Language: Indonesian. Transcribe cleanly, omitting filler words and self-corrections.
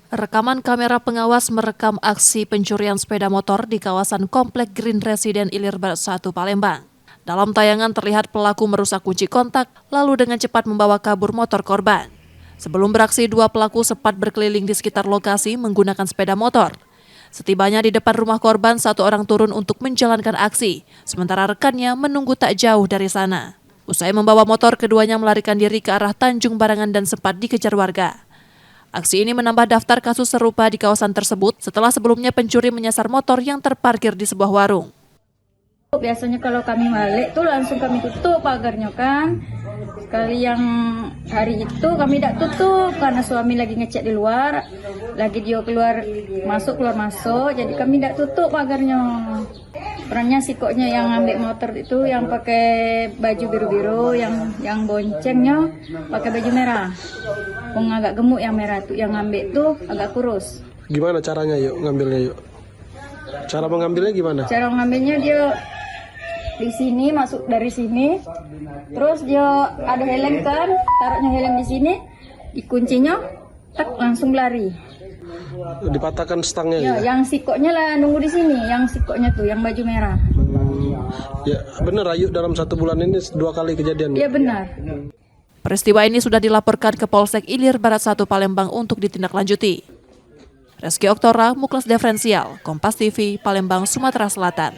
Rekaman kamera pengawas merekam aksi pencurian sepeda motor di kawasan Komplek Green Residen Ilir Barat 1 Palembang. Dalam tayangan terlihat pelaku merusak kunci kontak, lalu dengan cepat membawa kabur motor korban. Sebelum beraksi, dua pelaku sempat berkeliling di sekitar lokasi menggunakan sepeda motor. Setibanya di depan rumah korban, satu orang turun untuk menjalankan aksi, sementara rekannya menunggu tak jauh dari sana. Usai membawa motor, keduanya melarikan diri ke arah Tanjung Barangan dan sempat dikejar warga. Aksi ini menambah daftar kasus serupa di kawasan tersebut setelah sebelumnya pencuri menyasar motor yang terparkir di sebuah warung. Biasanya kalau kami balik tuh langsung kami tutup pagarnya kan. Sekali yang hari itu kami tidak tutup karena suami lagi ngecek di luar. Lagi dia keluar masuk, jadi kami tidak tutup pagarnya. Perannya sikoknya yang ambil motor itu yang pakai baju biru-biru, yang boncengnya pakai baju merah. Pung agak gemuk yang merah tuh, yang ngambil tuh agak kurus. Gimana caranya yuk ngambilnya yuk? Cara mengambilnya gimana? Cara mengambilnya dia di sini, masuk dari sini, terus dia ada helm kan, taruhnya helm di sini, dikuncinya, tak langsung lari. Dipatahkan stangnya Ya, yang sikoknya lah nunggu di sini, yang sikoknya tuh, yang baju merah. Ya bener Ayu, dalam 1 bulan ini 2 kali kejadian. Iya benar. Peristiwa ini sudah dilaporkan ke Polsek Ilir Barat 1 Palembang untuk ditindaklanjuti. Reski Oktora, Muklas Diferensial, Kompas TV, Palembang, Sumatera Selatan.